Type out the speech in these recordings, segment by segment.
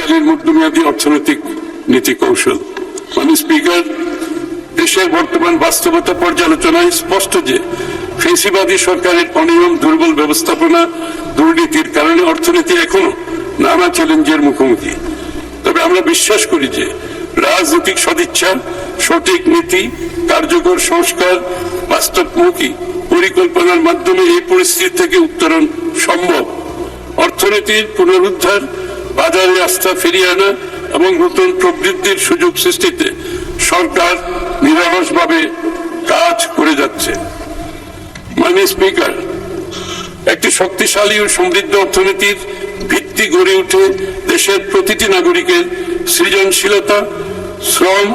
দীর্ঘমেয়াদী মধ্যমেয়াদী অর্থনৈতিক নীতি কৌশল। মাননীয় স্পিকার, দেশের বর্তমান বাস্তবতা পর্যালোচনায় স্পষ্ট যে ফেসিবাদী সরকারের অনিয়ম, দুর্বল ব্যবস্থাপনা, দুর্নীতির কারণে অর্থনীতি এখনো নানা চ্যালেঞ্জের মুখোমুখি। তবে আমরা বিশ্বাস করি যে রাজনৈতিক সদিচ্ছা, সঠিক নীতি, কার্যকর সংস্কার, বাস্তবমুখী পরিকল্পনার মাধ্যমে এই পরিস্থিতি থেকে উত্তরণ সম্ভব। অর্থনীতির পুনরুদ্ধার, বাজারে আস্থা ফিরিয়ে আনা এবং নতুন প্রবৃদ্ধির সুযোগ সৃষ্টিতে সরকার নিরলসভাবে কাজ করে যাচ্ছে। মাননীয় স্পিকার, একটি শক্তিশালী ও সমৃদ্ধ অর্থনীতির ভিত্তি গড়ে উঠে দেশের প্রতিটি নাগরিকের সৃজনশীলতা, শ্রম,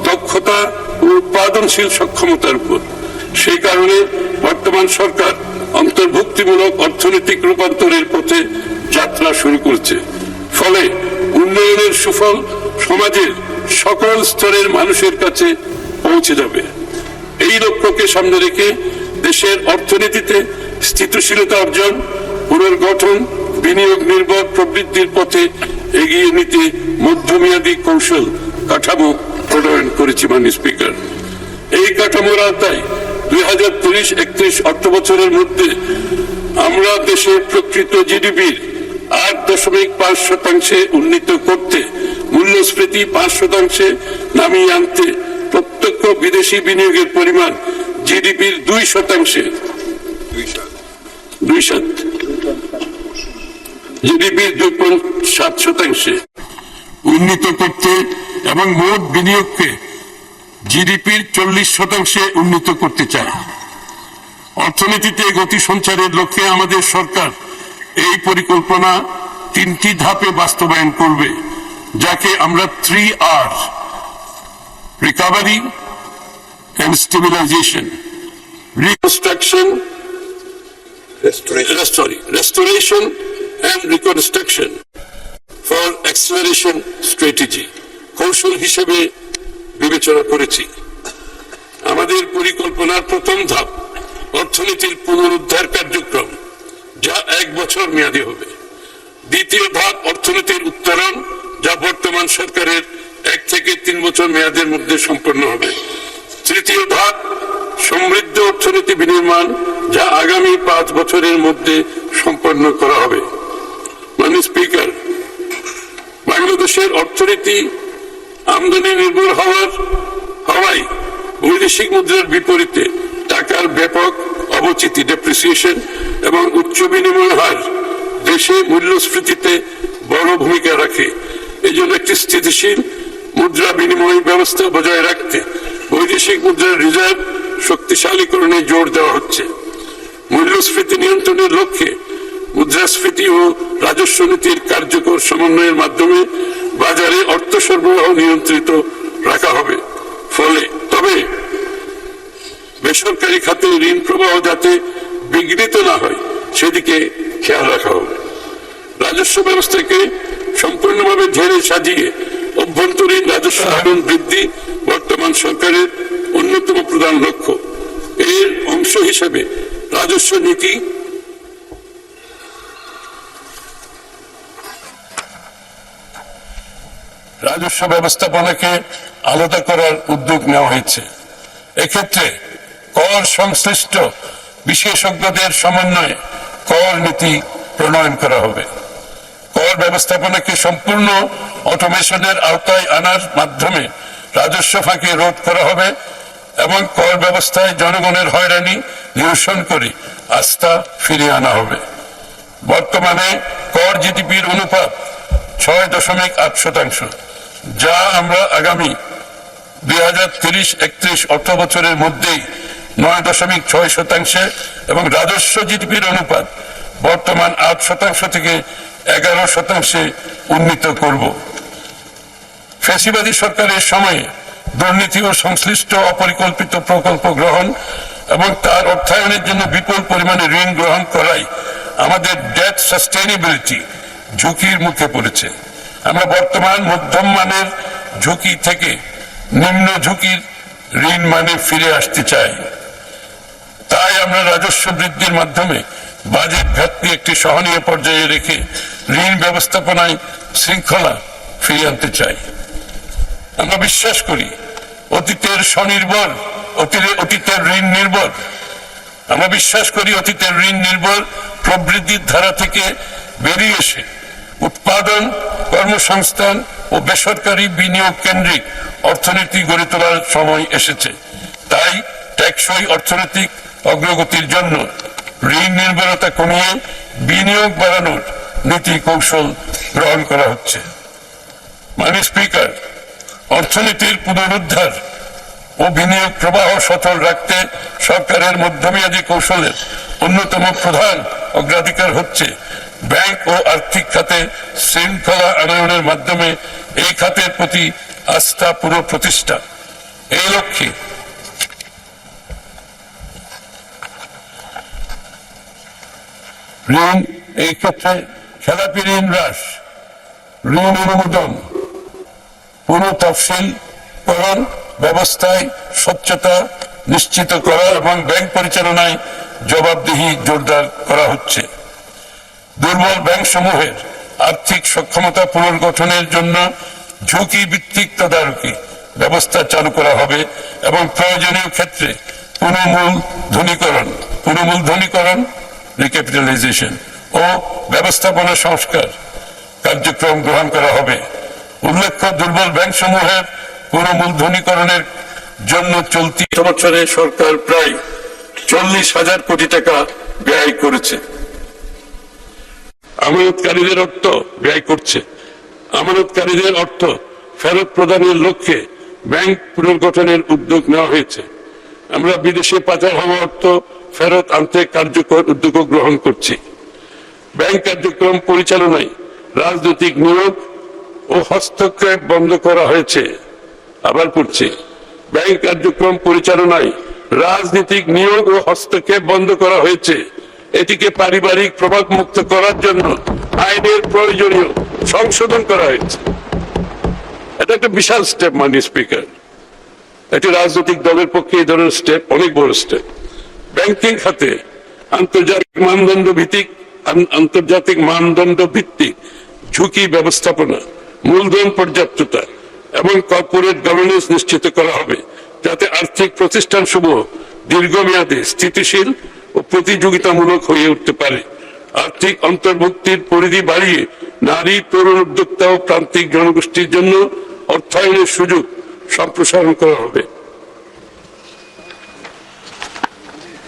দক্ষতা ও উৎপাদনশীল সক্ষমতার উপর। সেই কারণে বর্তমান সরকার অন্তর্ভুক্তিমূলক অর্থনৈতিক রূপান্তরের পথে যাত্রা শুরু করছে। ফলে উন্নয়নের সুফল সমাজের সকল স্তরের মানুষের কাছে পৌঁছে যাবে। এই লক্ষ্যকে সামনে রেখে দেশের অর্থনীতিতে স্থিতিশীলতা অর্জন, পুনর্গঠন, বিনিয়োগ নির্ভর প্রবৃদ্ধির পথে এগিয়ে নিতে মধ্যমেয়াদী কৌশল কাঠামো প্রণয়ন করেছি। মাননীয় স্পিকার, এই কাঠামোর আওতায় 2030-31 অর্থবছরের মধ্যে আমরা দেশের প্রকৃত জিডিপির 8.5% উন্নীত করতে, মূল্যস্ফীতি 5% নামিয়ে আনতে, প্রত্যক্ষ বিদেশি বিনিয়োগের পরিমাণ জিডিপির 2%, জিডিপির 2.7% উন্নীত করতে এবং মোট বিনিয়োগকে জিডিপির 40% উন্নীত করতে চায়। অর্থনীতিতে গতি সঞ্চারের লক্ষ্যে আমাদের সরকার এই পরিকল্পনা 3টি ধাপে বাস্তবায়ন করবে, যাকে আমরা 3R, recovery and stabilization, restoration and reconstruction for acceleration strategy কৌশল হিসেবে বিবেচনা করেছি। আমাদের পরিকল্পনার প্রথম ধাপ অর্থনীতির পুনরুদ্ধার কার্যক্রম, যা 1 বছর মেয়াদী হবে। দ্বিতীয় ধাপ অর্থনীতির উত্তরণ, যা বর্তমান সরকারের 1 থেকে 3 বছর মেয়াদের মধ্যে সম্পন্ন হবে। তৃতীয় ধাপ সমৃদ্ধ অর্থনীতি বিনির্মাণ, যা আগামী 5 বছরের মধ্যে সম্পন্ন করা হবে। মাননীয় স্পিকার, বাংলাদেশের অর্থনীতি আমদানি নির্ভর হওয়ায় বৈদেশিক মুদ্রার বিপরীতে টাকার ব্যাপক অবচিতি, ডেপ্রিসিয়েশন এবং উচ্চ বিনিময় হার দেশে মূল্যস্ফীতিতে বড় ভূমিকা রাখে। এই জন্য একটি স্থিতিশীল মুদ্রা বিনিময় ব্যবস্থা বজায় রাখতে বৈদেশিক মুদ্রার রিজার্ভ শক্তিশালীকরণে জোর দেওয়া হচ্ছে। মূল্যস্ফীতি নিয়ন্ত্রণের লক্ষ্যে মুদ্রাস্ফীতি ও রাজস্ব নীতির কার্যকর সমন্বয়ের মাধ্যমে বাজারে অর্থ সরবরাহ নিয়ন্ত্রিত রাখা হবে। তবে বেসরকারি খাতে ঋণ প্রবাহ যাতে বিঘ্নিত না হয় সেদিকে খেয়াল রাখা হবে। রাজস্ব ব্যবস্থাকে সম্পূর্ণভাবে ঝেড়ে সাজিয়ে অভ্যন্তরীণ রাজস্ব আহরণ বৃদ্ধি বর্তমান সরকারের অন্যতম প্রধান লক্ষ্য। এর অংশ হিসেবে রাজস্ব নীতি রাজস্ব ব্যবস্থাপনাকে আলাদা করার উদ্যোগ নেওয়া হয়েছে। এক্ষেত্রে কর সংশ্লিষ্ট বিশেষজ্ঞদের সমন্বয়ে কর নীতি প্রণয়ন করা হবে। কর ব্যবস্থাপনাকে সম্পূর্ণ অটোমেশনের আওতায় আনার মাধ্যমে রাজস্ব ফাঁকি রোধ করা হবে এবং কর ব্যবস্থায় জনগণের হয়রানি নিরসন করে আস্থা ফিরিয়ে আনা হবে। বর্তমানে কর জিডিপির অনুপাত 6.8%, যা আমরা আগামী 2030-31 অর্থ বছরের মধ্যেই 9.6% এবং রাজস্ব জিডিপির অনুপাত বর্তমান 8% থেকে 11% উন্নীত করব। ফ্যাসিবাদী সরকারের সময়ে দুর্নীতি ও সংশ্লিষ্ট অপরিকল্পিত প্রকল্প গ্রহণ এবং তার অর্থায়নের জন্য বিপুল পরিমাণে ঋণ গ্রহণ করাই আমাদের ডেট সাস্টেইনেবিলিটি ঝুঁকির মুখে পড়েছে। আমরা বর্তমান মধ্যম মানের ঝুঁকি থেকে নিম্ন ঝুঁকির ঋণ মানে ফিরে আসতে চাই। তাই আমরা রাজস্ব বৃদ্ধির মাধ্যমে বাজেট ঘাটতি একটি সহনীয় পর্যায়ে রেখে ঋণ ব্যবস্থাপনায় শৃঙ্খলা ফিরিয়ে আনতে চাই। আমরা বিশ্বাস করি অতীতের স্বনির্ভর অতীতের ঋণ নির্ভর আমরা বিশ্বাস করি অতীতের ঋণ নির্ভর প্রবৃদ্ধির ধারা থেকে বেরিয়ে এসে উৎপাদন, কর্মসংস্থান ও বেসরকারি বিনিয়োগ কেন্দ্রিক অর্থনীতি গড়ে তোলার সময় এসেছে। তাই টেকসই অর্থনৈতিক অগ্রগতির জন্য ঋণ নির্ভরতা কমিয়ে বিনিয়োগ বাড়ানোর নীতি কৌশল গ্রহণ করা হচ্ছে। মাননীয় স্পিকার, অর্থনীতির পুনরুদ্ধার ও বিনিয়োগ প্রবাহ সচল রাখতে সরকারের মধ্যমেয়াদী কৌশলের অন্যতম প্রধান অগ্রাধিকার হচ্ছে ব্যাংক ও আর্থিক খাতে শৃঙ্খলা আনয়নের মাধ্যমে এই খাতের প্রতি আস্থা পুনঃপ্রতিষ্ঠা। এই লক্ষ্যে ঋণ এই ক্ষেত্রে খেলাপি ঋণ হ্রাস, ঋণ অনুমোদন, পুনঃ তফসিলকরণ ব্যবস্থায় স্বচ্ছতা নিশ্চিত করা এবং ব্যাংক পরিচালনায় জবাবদিহি জোরদার করা হচ্ছে। দুর্বল ব্যাংক সমূহের আর্থিক সক্ষমতা পুনর্গঠনের জন্য ঝুঁকি ভিত্তিক তদারকি ব্যবস্থা চালু করা হবে এবং প্রয়োজনীয় ক্ষেত্রে পুনর্মূলধনীকরণ রিক্যাপিটালাইজেশন ও ব্যবস্থাপনা সংস্কার কার্যক্রম গ্রহণ করা হবে। উল্লেখ্য, দুর্বল ব্যাংক সমূহের পুনর্মূলধনীকরণের জন্য চলতি বছরে সরকার প্রায় 40,000 কোটি টাকা ব্যয় করেছে। আমানতকারীদের অর্থ ব্যয় করছে। আমানতকারীদের অর্থ ফেরত প্রদানের লক্ষ্যে ব্যাংক পুনর্গঠনের উদ্যোগ নেওয়া হয়েছে। আমরা বিদেশে পাচার হওয়া অর্থ ফেরত আনতে কার্যকর উদ্যোগ গ্রহণ করছি। ব্যাংক কার্যক্রম পরিচালনায় রাজনৈতিক নিয়োগ ও হস্তক্ষেপ বন্ধ করা হয়েছে। আবার পড়ছি, ব্যাংক কার্যক্রম পরিচালনায় রাজনৈতিক নিয়োগ ও হস্তক্ষেপ বন্ধ করা হয়েছে। এটিকে পারিবারিক প্রভাব মুক্ত করার জন্য আইনের প্রয়োজনীয় সংশোধন করা হয়েছে। এটা একটা বিশাল স্টেপ মাননীয় স্পিকার। এটি রাজনৈতিক দলের পক্ষে এই ধরনের স্টেপ অনেক বড় স্টেপ। ব্যাংকিং খাতে আন্তর্জাতিক মানদণ্ড ভিত্তিক ঝুঁকি ব্যবস্থাপনা, মূলধন পর্যাপ্ততা এবং কর্পোরেট গভর্নেন্স নিশ্চিত করা হবে, যাতে আর্থিক প্রতিষ্ঠানসমূহ দীর্ঘমেয়াদে স্থিতিশীল ও প্রতিযোগিতামূলক হয়ে উঠতে পারে। আর্থিক অন্তর্ভুক্তির পরিধি বাড়িয়ে নারী, তরুণ উদ্যোক্তা ও প্রান্তিক জনগোষ্ঠীর জন্য অর্থায়নের সুযোগ সম্প্রসারণ করা হবে।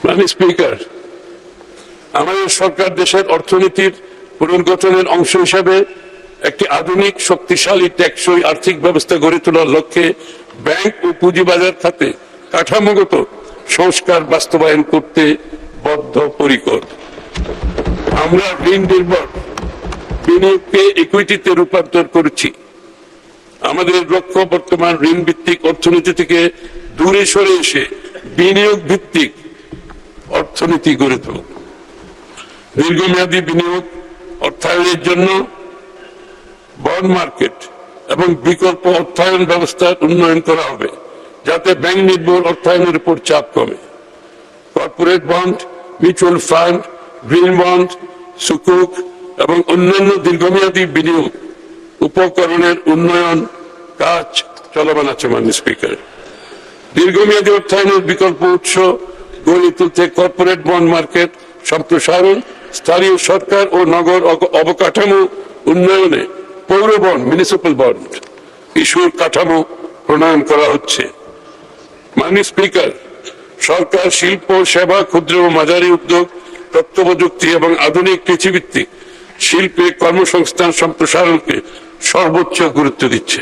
মাননীয় স্পিকার, আমাদের সরকার দেশের অর্থনীতির পুনর্গঠনের অংশ হিসাবে একটি আধুনিক, শক্তিশালী, টেকসই আর্থিক ব্যবস্থা গড়ে তোলার লক্ষ্যে ব্যাংক ও পুঁজিবাজার খাতে কাঠামোগত সংস্কার বাস্তবায়ন করতে বদ্ধপরিকর। আমরা ঋণ নির্ভর বিনিয়োগকে ইকুইটিতে রূপান্তর করেছি। আমাদের লক্ষ্য বর্তমান ঋণ ভিত্তিক অর্থনীতি থেকে দূরে সরে এসে বিনিয়োগ ভিত্তিক অর্থনীতি গড়ে তোলা। দীর্ঘমেয়াদী বিনিয়োগ অর্থায়নের জন্য বন্ড মার্কেট এবং বিকল্প অর্থায়ন ব্যবস্থার উন্নয়ন করা হবে, যাতে ব্যাংক নির্ভর অর্থায়নের উপর চাপ কমে। Corporate bond, mutual fund, green bond, সুকুক এবং অন্যান্য দীর্ঘমেয়াদী বিনিয়োগ উপকরণের উন্নয়ন কাজ চলমান আছে। মাননীয় স্পিকার, দীর্ঘমেয়াদী অর্থায়নের বিকল্প উৎস গড়ে তুলতে কর্পোরেট বন্ড মার্কেট সম্প্রসারণ, স্থানীয় সরকার ও নগর অবকাঠামো উন্নয়নে পৌর বন্ড, মিউনিসিপাল বন্ড ইস্যুর কাঠামো প্রণয়ন করা হচ্ছে। মাননীয় স্পিকার, সরকার শিল্প, সেবা, ক্ষুদ্র ও মাঝারি উদ্যোগ, তথ্য প্রযুক্তি এবং আধুনিক কৃষিভিত্তিক শিল্পে কর্মসংস্থান সম্প্রসারণকে সর্বোচ্চ গুরুত্ব দিচ্ছে।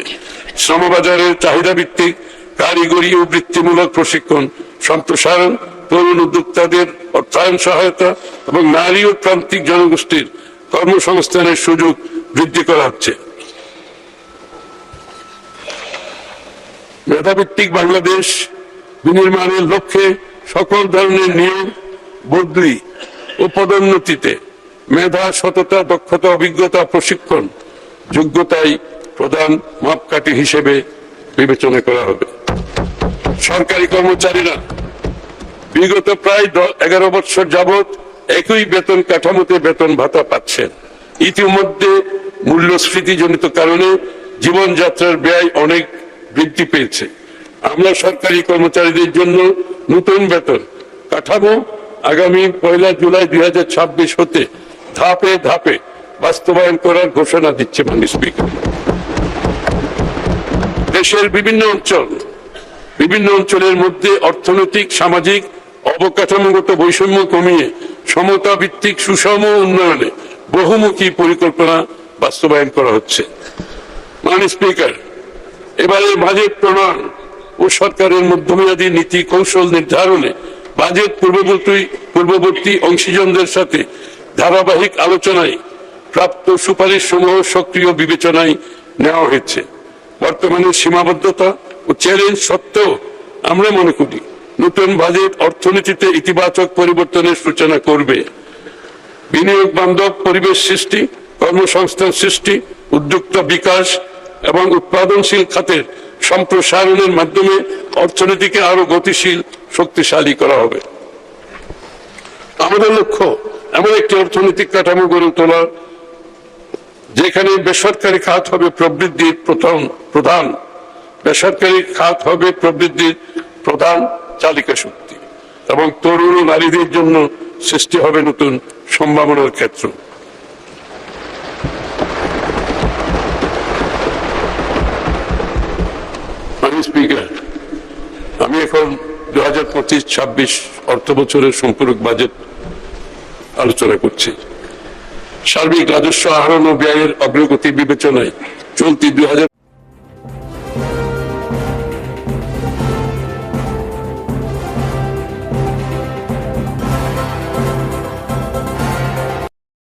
শ্রমবাজারের চাহিদা ভিত্তিক কারিগরি ও বৃত্তিমূলক প্রশিক্ষণ সম্প্রসারণ, তরুণ উদ্যোক্তাদের অর্থায়ন সহায়তা এবং নারী ও প্রান্তিক জনগোষ্ঠীর কর্মসংস্থানের সুযোগ বৃদ্ধি করা হচ্ছে। মেধাভিত্তিক বাংলাদেশ বিনির্মাণের লক্ষ্যে সকল ধরনের নিয়ম, বদলি ও পদোন্নতিতে মেধা, সততা, দক্ষতা, অভিজ্ঞতা, প্রশিক্ষণ, যোগ্যতাই প্রধান মাপকাঠি হিসেবে বিবেচনা করা হবে। সরকারি কর্মচারীরা বিগত প্রায় 11 বছর যাবৎ একই বেতন কাঠামোতে বেতন ভাতা পাচ্ছেন। ইতিমধ্যে মূল্যস্ফীতিজনিত কারণে জীবনযাত্রার ব্যয় অনেক বৃদ্ধি পেয়েছে। আমরা সরকারি কর্মচারীদের জন্য নতুন বেতন কাঠামো আগামী 1 জুলাই 2026 হতে ধাপে ধাপে বাস্তবায়ন করার ঘোষণা দিচ্ছে মাননীয় স্পিকার। দেশের বিভিন্ন অঞ্চলের মধ্যে অর্থনৈতিক সামাজিক অবকাঠামোগত বৈষম্য কমিয়ে সমতা ভিত্তিক সুষম উন্নয়নে বহুমুখী পরিকল্পনা বাস্তবায়ন করা হচ্ছে। মাননীয় স্পিকার, এবারে বাজেট প্রণয়ন ও সরকারের মধ্যমেয়াদী নীতি কৌশল নির্ধারণে বাজেট পূর্ববর্তী অংশীজনদের সাথে ধারাবাহিক আলোচনায় প্রাপ্ত সুপারিশ সমূহ সক্রিয় বিবেচনায় নেওয়া হয়েছে। বর্তমানে সীমাবদ্ধতা ও চ্যালেঞ্জ সত্ত্বেও আমরা মনে করি নতুন বাজেট অর্থনীতিতে ইতিবাচক পরিবর্তনের সূচনা করবে। বিনিয়োগ বান্ধব পরিবেশ সৃষ্টি, কর্মসংস্থান সৃষ্টি, উদ্যোক্তা বিকাশ এবং উৎপাদনশীল খাতের সম্প্রসারণের মাধ্যমে অর্থনীতিকে আরো গতিশীল শক্তিশালী করা হবে। আমাদের লক্ষ্য এমন একটি অর্থনৈতিক কাঠামো গড়ে তোলা যেখানে বেসরকারি খাত হবে প্রবৃদ্ধির প্রধান চালিকা শক্তি এবং তরুণ ও নারীদের জন্য সৃষ্টি হবে নতুন সম্ভাবনার ক্ষেত্র। স্পিকার, আমি এখন 2025-26 অর্থ বছরের সম্পূরক বাজেট আলোচনা করছি। সার্বিক রাজস্ব আহরণ ও ব্যয়ের অগ্রগতি বিবেচনায় চলতি